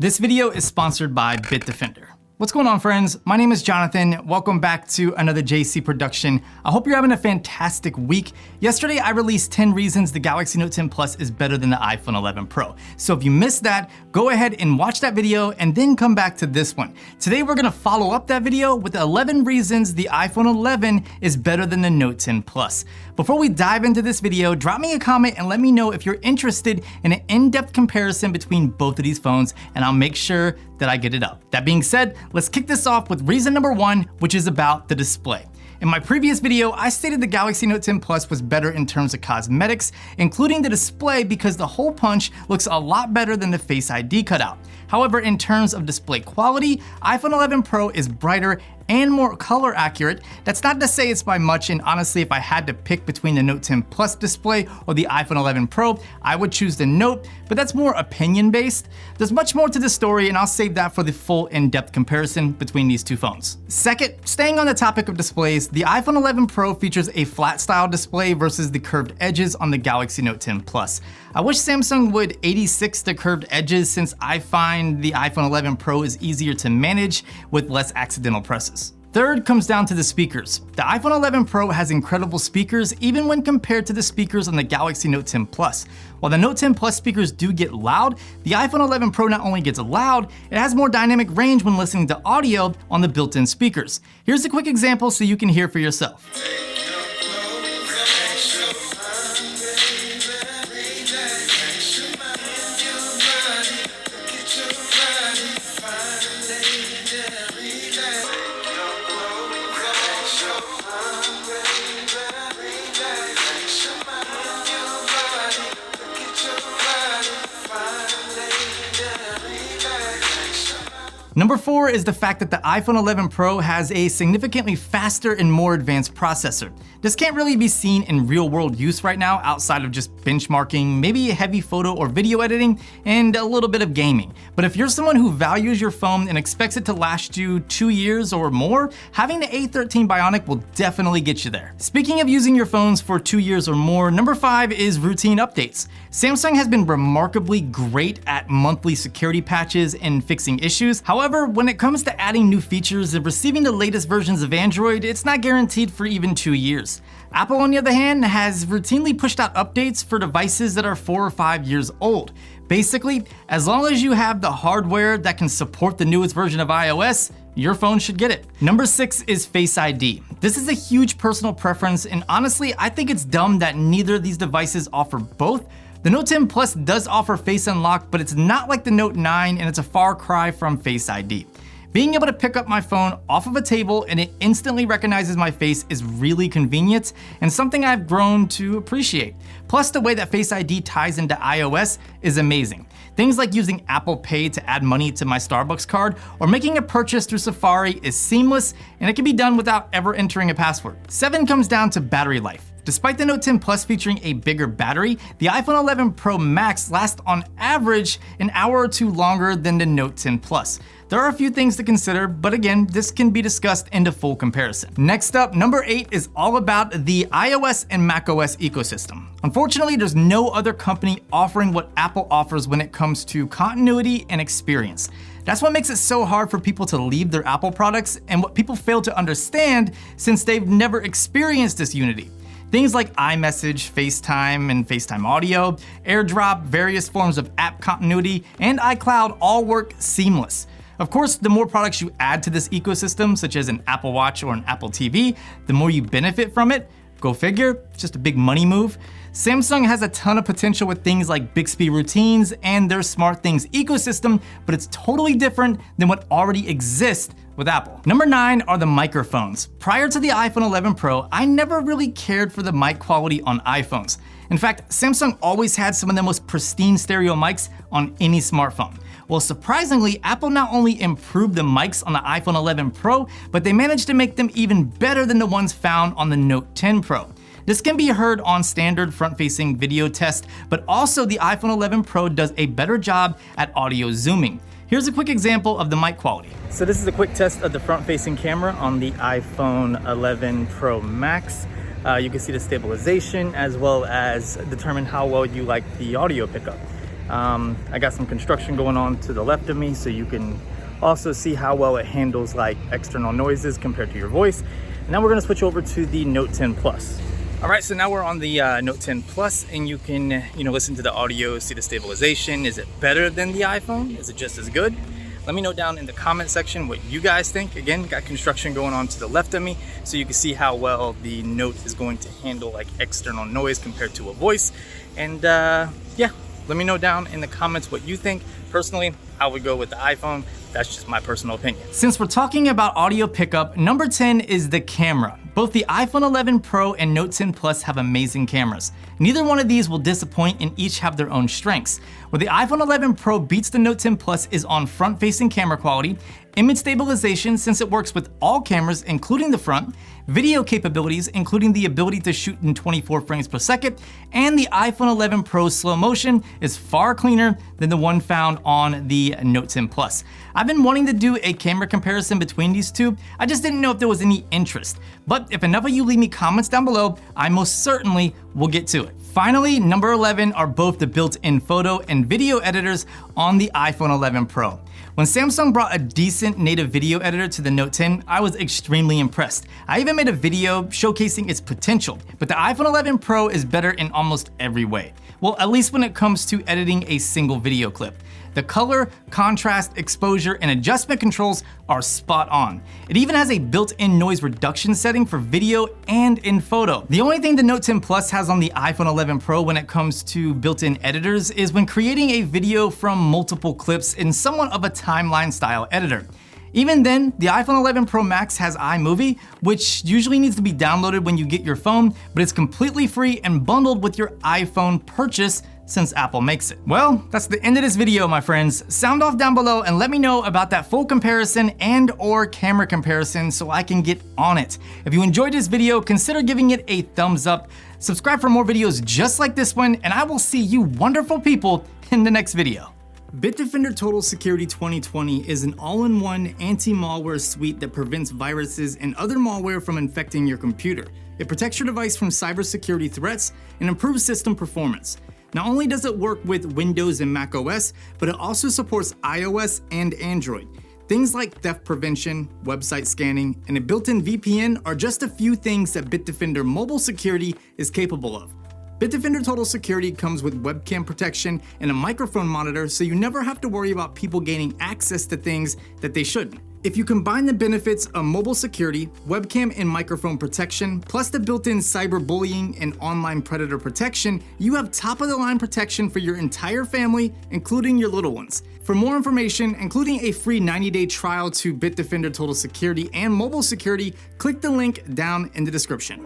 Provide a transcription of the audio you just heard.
This video is sponsored by Bitdefender. What's going on, friends? My name is Jonathan. Welcome back to another JC production. I hope you're having a fantastic week. Yesterday, I released 10 reasons the Galaxy Note 10 Plus is better than the iPhone 11 Pro. So if you missed that, go ahead and watch that video and then come back to this one. Today, we're gonna follow up that video with 11 reasons the iPhone 11 is better than the Note 10 Plus. Before we dive into this video, drop me a comment and let me know if you're interested in an in-depth comparison between both of these phones, and I'll make sure that I get it up. That being said, let's kick this off with reason number 1, which is about the display. In my previous video, I stated the Galaxy Note 10 Plus was better in terms of cosmetics, including the display, because the hole punch looks a lot better than the Face ID cutout. However, in terms of display quality, iPhone 11 Pro is brighter and more color accurate. That's not to say it's by much, and honestly, if I had to pick between the Note 10 Plus display or the iPhone 11 Pro, I would choose the Note, but that's more opinion based. There's much more to the story, and I'll save that for the full in-depth comparison between these two phones. Second, staying on the topic of displays, the iPhone 11 Pro features a flat style display versus the curved edges on the Galaxy Note 10 Plus. I wish Samsung would 86 the curved edges, since I find the iPhone 11 Pro is easier to manage with less accidental presses. Third comes down to the speakers. The iPhone 11 Pro has incredible speakers even when compared to the speakers on the Galaxy Note 10 Plus. While the Note 10 Plus speakers do get loud, the iPhone 11 Pro not only gets loud, it has more dynamic range when listening to audio on the built-in speakers. Here's a quick example so you can hear for yourself. Number 4 is the fact that the iPhone 11 Pro has a significantly faster and more advanced processor. This can't really be seen in real-world use right now outside of just benchmarking, maybe heavy photo or video editing, and a little bit of gaming. But if you're someone who values your phone and expects it to last you 2 years or more, having the A13 Bionic will definitely get you there. Speaking of using your phones for 2 years or more, number 5 is routine updates. Samsung has been remarkably great at monthly security patches and fixing issues. However, when it comes to adding new features and receiving the latest versions of Android, it's not guaranteed for even 2 years. Apple, on the other hand, has routinely pushed out updates for devices that are 4 or 5 years old. Basically, as long as you have the hardware that can support the newest version of iOS, your phone should get it. Number 6 is Face ID. This is a huge personal preference, and honestly, I think it's dumb that neither of these devices offer both. The Note 10 Plus does offer Face Unlock, but it's not like the Note 9, and it's a far cry from Face ID. Being able to pick up my phone off of a table and it instantly recognizes my face is really convenient and something I've grown to appreciate. Plus, the way that Face ID ties into iOS is amazing. Things like using Apple Pay to add money to my Starbucks card or making a purchase through Safari is seamless, and it can be done without ever entering a password. 7 comes down to battery life. Despite the Note 10 Plus featuring a bigger battery, the iPhone 11 Pro Max lasts on average an hour or 2 longer than the Note 10 Plus. There are a few things to consider, but again, this can be discussed in the full comparison. Next up, number 8 is all about the iOS and macOS ecosystem. Unfortunately, there's no other company offering what Apple offers when it comes to continuity and experience. That's what makes it so hard for people to leave their Apple products, and what people fail to understand since they've never experienced this unity. Things like iMessage, FaceTime, and FaceTime audio, AirDrop, various forms of app continuity, and iCloud all work seamless. Of course, the more products you add to this ecosystem, such as an Apple Watch or an Apple TV, the more you benefit from it. Go figure, just a big money move. Samsung has a ton of potential with things like Bixby routines and their SmartThings ecosystem, but it's totally different than what already exists with Apple. Number 9 are the microphones. Prior to the iPhone 11 Pro, I never really cared for the mic quality on iPhones. In fact, Samsung always had some of the most pristine stereo mics on any smartphone. Well, surprisingly, Apple not only improved the mics on the iPhone 11 Pro, but they managed to make them even better than the ones found on the Note 10 Pro. This can be heard on standard front-facing video tests, but also the iPhone 11 Pro does a better job at audio zooming. Here's a quick example of the mic quality. So this is a quick test of the front-facing camera on the iPhone 11 Pro Max. You can see the stabilization as well as determine how well you like the audio pickup. I got some construction going on to the left of me, so you can also see how well it handles like external noises compared to your voice. And now we're gonna switch over to the Note 10 Plus. All right, so now we're on the Note 10 Plus, and you can listen to the audio, see the stabilization. Is it better than the iPhone? Is it just as good? Let me know down in the comment section what you guys think. Again, got construction going on to the left of me, so you can see how well the Note is going to handle like external noise compared to a voice. And yeah, let me know down in the comments what you think. Personally, I would go with the iPhone. That's just my personal opinion. Since we're talking about audio pickup, number 10 is the camera. Both the iPhone 11 Pro and Note 10 Plus have amazing cameras. Neither one of these will disappoint and each have their own strengths. Where the iPhone 11 Pro beats the Note 10 Plus is on front-facing camera quality, image stabilization since it works with all cameras including the front, video capabilities including the ability to shoot in 24 frames per second, and the iPhone 11 Pro slow motion is far cleaner than the one found on the Note 10 Plus. I've been wanting to do a camera comparison between these two, I just didn't know if there was any interest. But if enough of you leave me comments down below, I most certainly will get to it. Finally, number 11 are both the built-in photo and video editors on the iPhone 11 Pro. When Samsung brought a decent native video editor to the Note 10, I was extremely impressed. I even made a video showcasing its potential, but the iPhone 11 Pro is better in almost every way. Well, at least when it comes to editing a single video clip. The color, contrast, exposure, and adjustment controls are spot on. It even has a built-in noise reduction setting for video and in photo. The only thing the Note 10 Plus has on the iPhone 11 Pro when it comes to built-in editors is when creating a video from multiple clips in somewhat of a timeline style editor. Even then, the iPhone 11 Pro Max has iMovie, which usually needs to be downloaded when you get your phone, but it's completely free and bundled with your iPhone purchase since Apple makes it. Well, that's the end of this video, my friends. Sound off down below and let me know about that full comparison and/or camera comparison so I can get on it. If you enjoyed this video, consider giving it a thumbs up. Subscribe for more videos just like this one, and I will see you wonderful people in the next video. Bitdefender Total Security 2020 is an all-in-one anti-malware suite that prevents viruses and other malware from infecting your computer. It protects your device from cybersecurity threats and improves system performance. Not only does it work with Windows and Mac OS, but it also supports iOS and Android. Things like theft prevention, website scanning, and a built-in VPN are just a few things that Bitdefender Mobile Security is capable of. Bitdefender Total Security comes with webcam protection and a microphone monitor, so you never have to worry about people gaining access to things that they shouldn't. If you combine the benefits of mobile security, webcam and microphone protection, plus the built-in cyberbullying and online predator protection, you have top-of-the-line protection for your entire family, including your little ones. For more information, including a free 90-day trial to Bitdefender Total Security and mobile security, click the link down in the description.